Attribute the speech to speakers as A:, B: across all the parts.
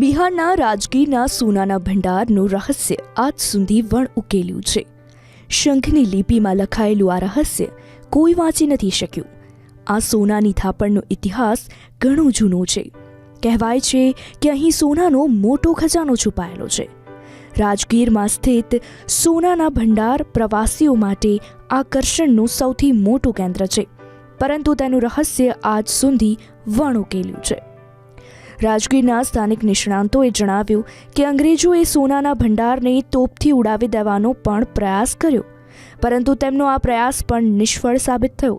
A: બિહારના રાજગીરના સોનાના ભંડારનું રહસ્ય આજ સુધી વણ ઉકેલ્યું છે. શંખની લિપિમાં લખાયેલું આ રહસ્ય કોઈ વાંચી નથી શક્યું. આ સોનાની થાપણનો ઇતિહાસ ઘણો જૂનો છે. કહેવાય છે કે અહીં સોનાનો મોટો ખજાનો છુપાયેલો છે. રાજગીરમાં સ્થિત સોનાના ભંડાર પ્રવાસીઓ માટે આકર્ષણનું સૌથી મોટું કેન્દ્ર છે, પરંતુ તેનું રહસ્ય આજ સુધી વણ ઉકેલ્યું છે. રાજગીરના સ્થાનિક નિષ્ણાંતોએ જણાવ્યું કે અંગ્રેજોએ સોનાના ભંડારને તોપથી ઉડાવી દેવાનો પણ પ્રયાસ કર્યો, પરંતુ તેમનો આ પ્રયાસ પણ નિષ્ફળ સાબિત થયો.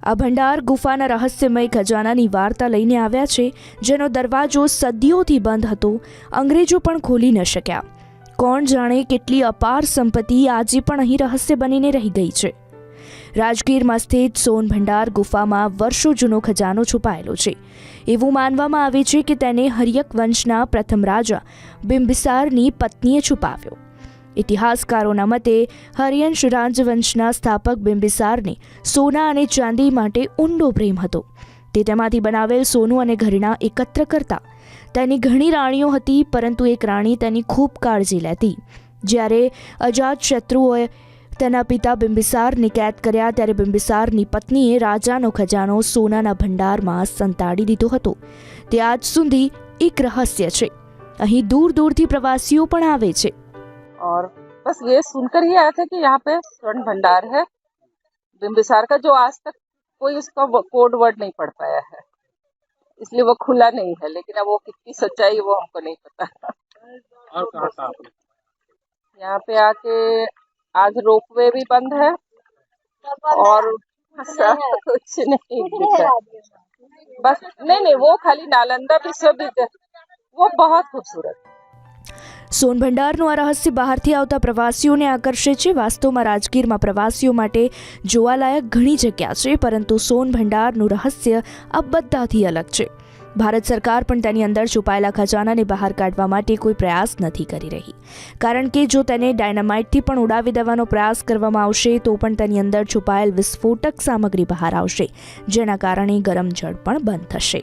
A: આ ભંડાર ગુફાના રહસ્યમય ખજાનાની વાર્તા લઈને આવ્યા છે, જેનો દરવાજો સદીઓથી બંધ હતો. અંગ્રેજો પણ ખોલી ન શક્યા. કોણ જાણે કેટલી અપાર સંપત્તિ આજે પણ અહીં રહસ્ય બનીને રહી ગઈ છે. રાજગીરમાં સ્થિત સોન ભંડાર ગુફામાં વર્ષો જૂનો ખજાનો છુપાયેલો છે. એવું માનવામાં આવે છે કે તેને હર્યક વંશના પ્રથમ રાજા બિંબિસારની પત્નીએ છુપાવ્યો. ઇતિહાસકારોના મતે હરિયંશ રાજવંશના સ્થાપક બિંબિસારને સોના અને ચાંદી માટે ઊંડો પ્રેમ હતો. તે તેમાંથી બનાવેલ સોનું અને ઘરેણાં એકત્ર કરતા. તેની ઘણી રાણીઓ હતી, પરંતુ એક રાણી તેની ખૂબ કાળજી લેતી. જ્યારે અજાતશત્રુઓએ તેના પિતા બિંબિસારને કેદ કર્યા, ત્યારે બિંબિસારની પત્નીએ રાજાનો ખજાનો સોનાના ભંડારમાં સંતાડી દીધો હતો. તે આજ સુધી એક રહસ્ય છે. અહીં દૂર દૂરથી પ્રવાસીઓ પણ આવે છે.
B: और बस ये सुनकर ही आया था कि यहाँ पे स्वर्ण भंडार है बिम्बिसार का, जो आज तक कोई उसका कोड वर्ड नहीं पढ़ पाया है, इसलिए वो खुला नहीं है. लेकिन अब वो कितनी सच्चाई वो हमको नहीं पता.
C: और कहाँ था आपने?
B: यहाँ पे आके आज रोपवे भी बंद है और सब कुछ नहीं दिखा. बस नहीं वो खाली नालंदा विश्वविद्यालय वो बहुत खूबसूरत.
A: સોન ભંડારનું આ રહસ્ય બહારથી આવતા પ્રવાસીઓને આકર્ષે છે. વાસ્તવમાં રાજગીરમાં પ્રવાસીઓ માટે જોવાલાયક ઘણી જગ્યા છે, પરંતુ સોન ભંડારનું રહસ્ય આ બધાથી અલગ છે. ભારત સરકાર પણ તેની અંદર છુપાયેલા ખજાનાને બહાર કાઢવા માટે કોઈ પ્રયાસ નથી કરી રહી, કારણ કે જો તેને ડાયનામાઇટથી પણ ઉડાવી દેવાનો પ્રયાસ કરવામાં આવશે તો પણ તેની અંદર છુપાયેલ વિસ્ફોટક સામગ્રી બહાર આવશે, જેના કારણે ગરમ જળ પણ બંધ થશે.